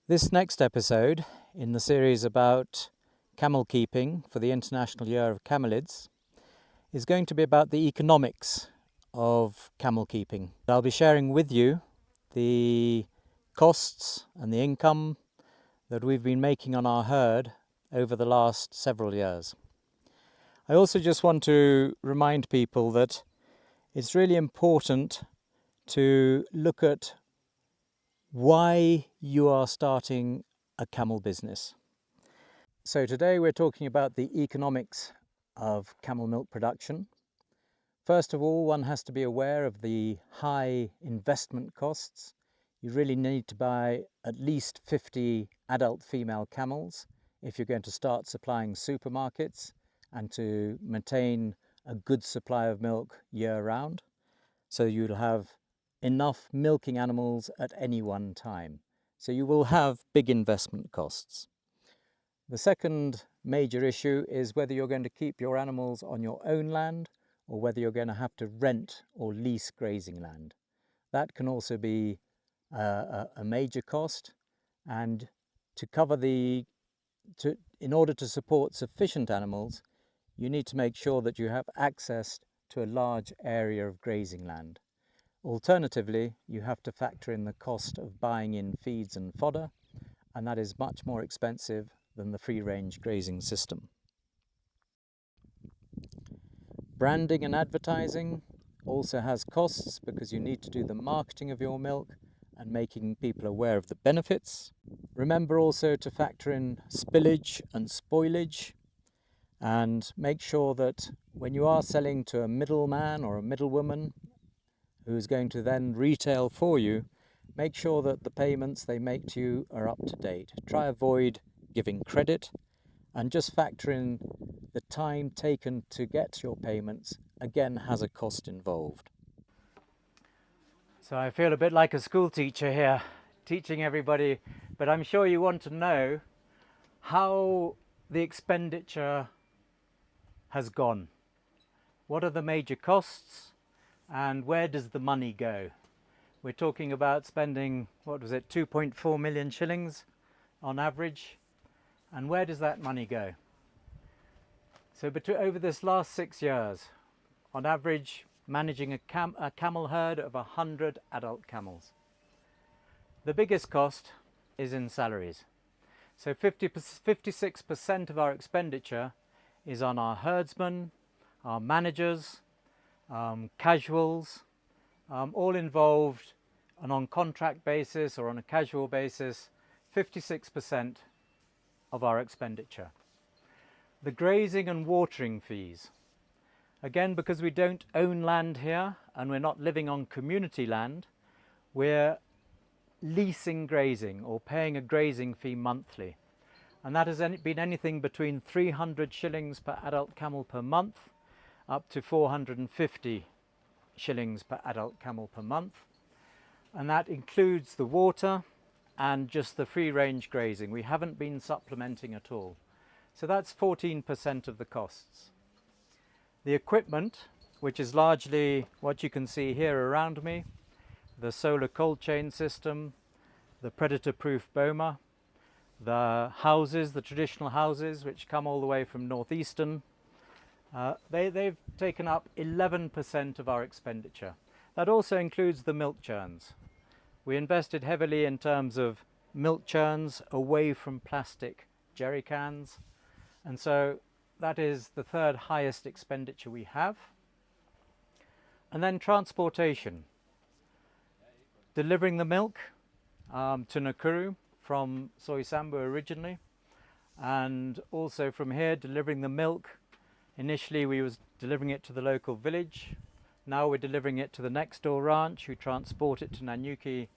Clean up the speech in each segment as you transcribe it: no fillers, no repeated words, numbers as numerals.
This next episode in the series about camel keeping for the International Year of Camelids is going to be about the economics of camel keeping. I'll be sharing with you the costs and the income that we've been making on our herd over the last several years. I also just want to remind people that it's really important to look at why you are starting a camel business. So today we're talking about the economics of camel milk production. First of all, one has to be aware of the high investment costs. You really need to buy at least 50 adult female camels if you're going to start supplying supermarkets and to maintain a good supply of milk year round. So you'll have enough milking animals at any one time. So you will have big investment costs. The second major issue is whether you're going to keep your animals on your own land or whether you're going to have to rent or lease grazing land. That can also be a major cost, and in order to support sufficient animals, you need to make sure that you have access to a large area of grazing land. Alternatively, you have to factor in the cost of buying in feeds and fodder, and that is much more expensive than the free-range grazing system. Branding and advertising also has costs because you need to do the marketing of your milk and making people aware of the benefits. Remember also to factor in spillage and spoilage, and make sure that when you are selling to a middleman or a middlewoman who's going to then retail for you, make sure that the payments they make to you are up to date. Try avoid giving credit and just factor in the time taken to get your payments, again, has a cost involved. So I feel a bit like a school teacher here, teaching everybody, but I'm sure you want to know how the expenditure has gone. What are the major costs? And where does the money go? We're talking about spending, 2.4 million shillings on average. And where does that money go? So over this last 6 years, on average, managing a camel herd of 100 adult camels. The biggest cost is in salaries. So 56% of our expenditure is on our herdsmen, our managers, casuals, all involved, and on contract basis or on a casual basis, 56% of our expenditure. The grazing and watering fees. Again, because we don't own land here and we're not living on community land, we're leasing grazing or paying a grazing fee monthly. And that has been anything between 300 shillings per adult camel per month up to 450 shillings per adult camel per month, and that includes the water and just the free range grazing. We haven't been supplementing at all. So that's 14% of the costs. The equipment, which is largely what you can see here around me, the solar cold chain system, the predator proof boma, the houses, the traditional houses which come all the way from northeastern, they've taken up 11% of our expenditure. That also includes the milk churns. We invested heavily in terms of milk churns away from plastic jerry cans, and so that is the third highest expenditure we have. And then transportation. Delivering the milk to Nakuru from Soisambu originally, and also from here delivering the milk. Initially we was delivering it to the local village. Now we're delivering it to the next door ranch, who transport it to Nanyuki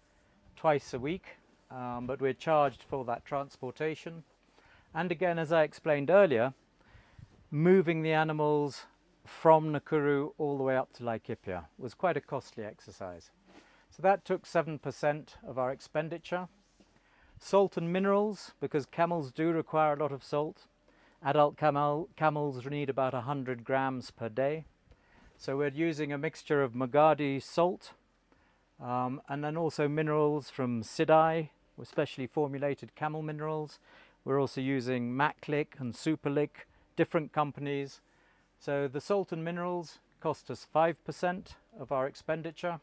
twice a week, but we're charged for that transportation. And again, as I explained earlier, moving the animals from Nakuru all the way up to Laikipia was quite a costly exercise. So that took 7% of our expenditure. Salt and minerals, because camels do require a lot of salt. Adult camels need about 100 grams per day. So we're using a mixture of Magadi salt and then also minerals from Sidai, especially formulated camel minerals. We're also using Maclick and Superlick, different companies. So the salt and minerals cost us 5% of our expenditure.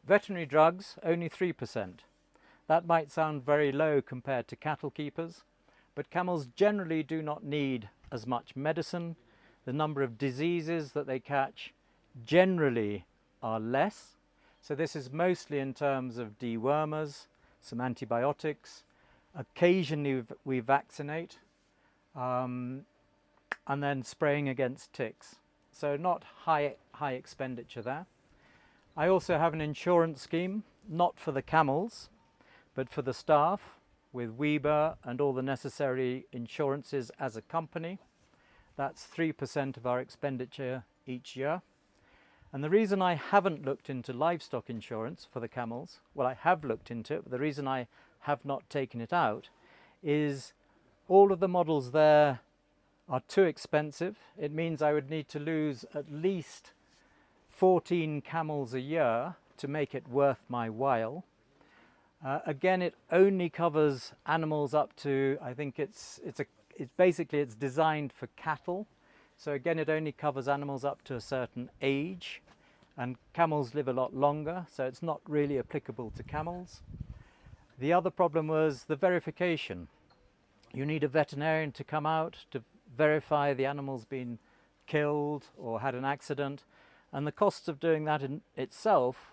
Veterinary drugs, only 3%. That might sound very low compared to cattle keepers, but camels generally do not need as much medicine. The number of diseases that they catch generally are less. So this is mostly in terms of dewormers, some antibiotics. Occasionally we vaccinate, and then spraying against ticks. So not high expenditure there. I also have an insurance scheme, not for the camels, but for the staff, with Weber and all the necessary insurances as a company. That's 3% of our expenditure each year. And the reason I haven't looked into livestock insurance for the camels, well, I have looked into it, but the reason I have not taken it out is all of the models there are too expensive. It means I would need to lose at least 14 camels a year to make it worth my while. Again, it only covers animals up to, I think it's designed for cattle. So again, it only covers animals up to a certain age, and camels live a lot longer, so it's not really applicable to camels. The other problem was the verification. You need a veterinarian to come out to verify the animal's been killed or had an accident, and the cost of doing that in itself,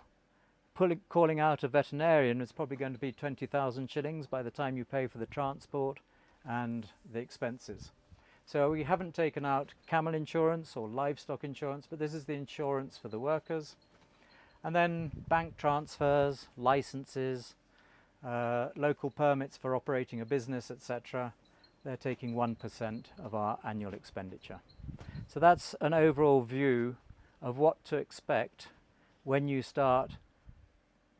calling out a veterinarian, is probably going to be 20,000 shillings by the time you pay for the transport and the expenses. So we haven't taken out camel insurance or livestock insurance, but this is the insurance for the workers. And then bank transfers, licenses, local permits for operating a business, etc. They're taking 1% of our annual expenditure. So that's an overall view of what to expect when you start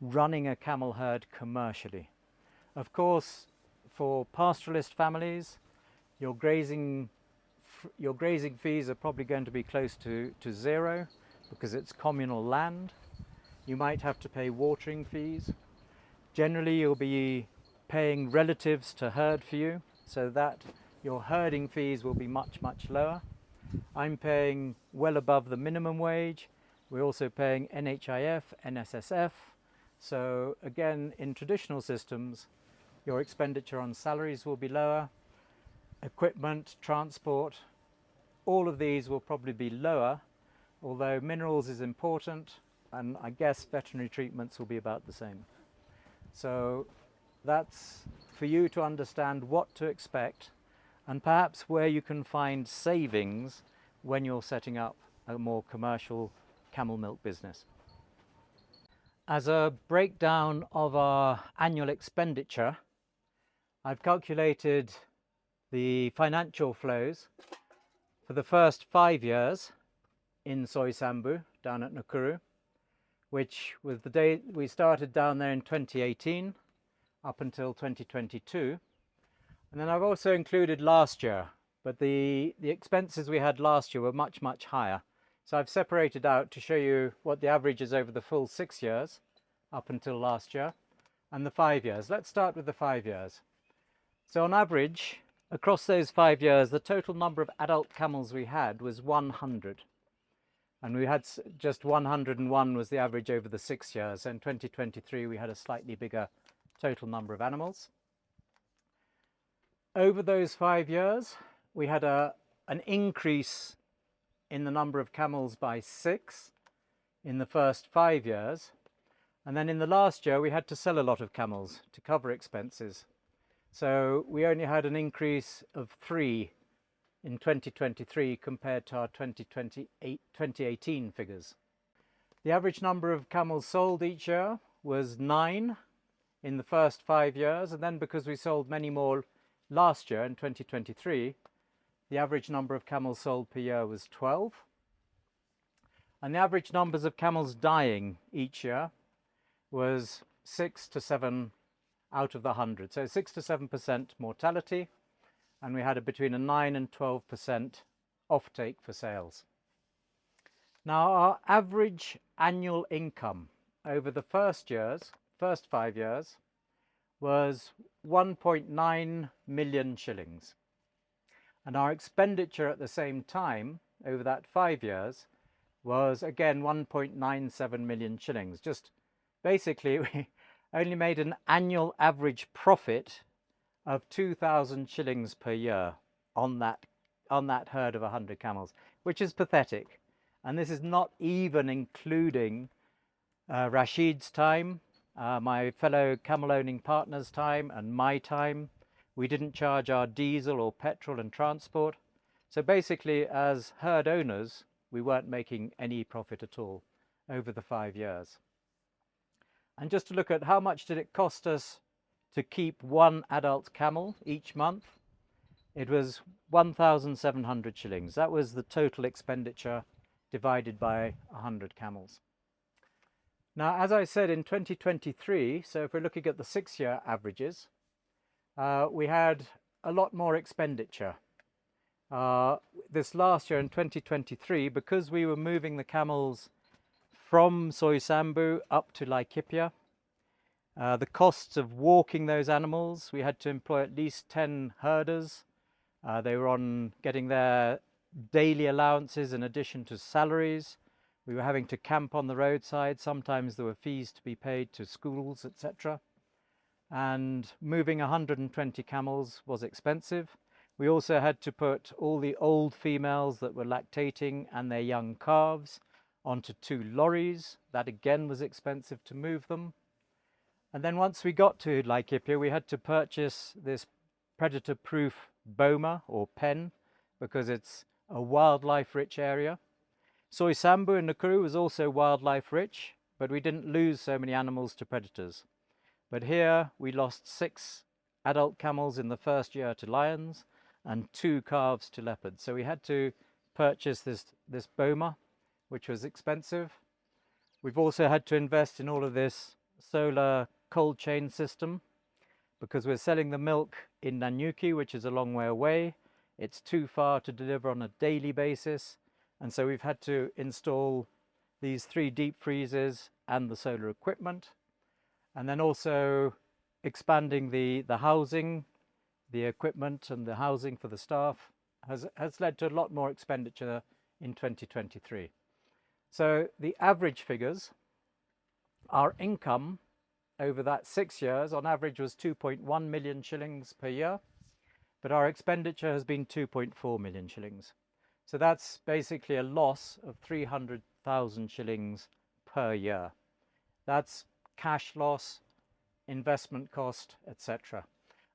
running a camel herd commercially. Of course, for pastoralist families, your grazing fees are probably going to be close to zero because it's communal land. You might have to pay watering fees. Generally, you'll be paying relatives to herd for you, so that your herding fees will be much, much lower. I'm paying well above the minimum wage. We're also paying NHIF, NSSF. So again, in traditional systems, your expenditure on salaries will be lower. Equipment, transport, all of these will probably be lower, although minerals is important, and I guess veterinary treatments will be about the same. So that's for you to understand what to expect and perhaps where you can find savings when you're setting up a more commercial camel milk business. As a breakdown of our annual expenditure, I've calculated the financial flows for the first 5 years in Soy Sambu down at Nakuru, which was the day we started down there in 2018 up until 2022. And then I've also included last year, but the expenses we had last year were much, much higher. So I've separated out to show you what the average is over the full 6 years up until last year and the 5 years. Let's start with the 5 years. So on average, across those 5 years, the total number of adult camels we had was 100. And we had just 101 was the average over the 6 years. So in 2023, we had a slightly bigger total number of animals. Over those 5 years, we had an increase in the number of camels by 6 in the first 5 years. And then in the last year, we had to sell a lot of camels to cover expenses. So we only had an increase of 3 in 2023 compared to our 2018 figures. The average number of camels sold each year was 9 in the first 5 years, and then because we sold many more last year in 2023, the average number of camels sold per year was 12. And the average numbers of camels dying each year was 6 to 7 out of the 100. So 6 to 7% mortality, and we had between a 9 and 12% offtake for sales. Now, our average annual income over the first 5 years, was 1.9 million shillings. And our expenditure at the same time, over that 5 years, was again 1.97 million shillings. Just basically, we only made an annual average profit of 2,000 shillings per year on that herd of 100 camels, which is pathetic. And this is not even including Rashid's time, my fellow camel owning partners' time, and my time. We didn't charge our diesel or petrol and transport. So basically, as herd owners, we weren't making any profit at all over the 5 years. And just to look at how much did it cost us to keep one adult camel each month, it was 1,700 shillings. That was the total expenditure divided by 100 camels. Now, as I said, in 2023, so if we're looking at the 6-year averages, we had a lot more expenditure. This last year in 2023, because we were moving the camels from Soisambu up to Laikipia, the costs of walking those animals, we had to employ at least 10 herders. They were on getting their daily allowances in addition to salaries. We were having to camp on the roadside. Sometimes there were fees to be paid to schools, etc. And moving 120 camels was expensive. We also had to put all the old females that were lactating and their young calves onto 2 lorries. That again was expensive to move them. And then once we got to Laikipia, we had to purchase this predator-proof boma or pen because it's a wildlife-rich area. Soisambu in Nakuru was also wildlife rich, but we didn't lose so many animals to predators. But here we lost 6 adult camels in the first year to lions and 2 calves to leopards. So we had to purchase this boma, which was expensive. We've also had to invest in all of this solar cold chain system because we're selling the milk in Nanyuki, which is a long way away. It's too far to deliver on a daily basis. And so we've had to install these 3 deep freezers and the solar equipment. And then also expanding the housing, the equipment and the housing for the staff has led to a lot more expenditure in 2023. So the average figures, our income over that 6 years on average was 2.1 million shillings per year, but our expenditure has been 2.4 million shillings. So that's basically a loss of 300,000 shillings per year. That's cash loss, investment cost, etc.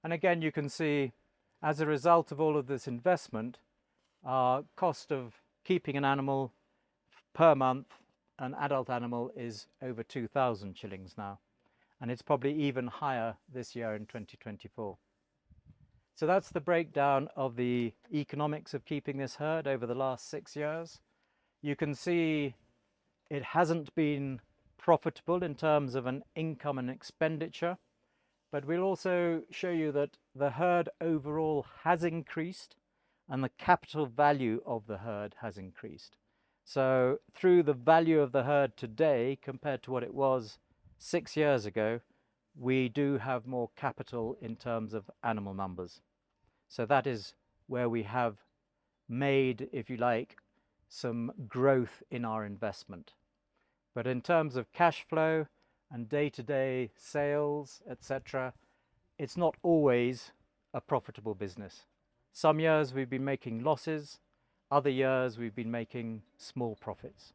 And again, you can see as a result of all of this investment, our cost of keeping an animal per month, an adult animal, is over 2,000 shillings now. And it's probably even higher this year in 2024. So that's the breakdown of the economics of keeping this herd over the last 6 years. You can see it hasn't been profitable in terms of an income and expenditure, but we'll also show you that the herd overall has increased and the capital value of the herd has increased. So through the value of the herd today compared to what it was 6 years ago, we do have more capital in terms of animal numbers. So that is where we have made, if you like, some growth in our investment. But in terms of cash flow and day-to-day sales, etc., it's not always a profitable business. Some years we've been making losses, other years we've been making small profits.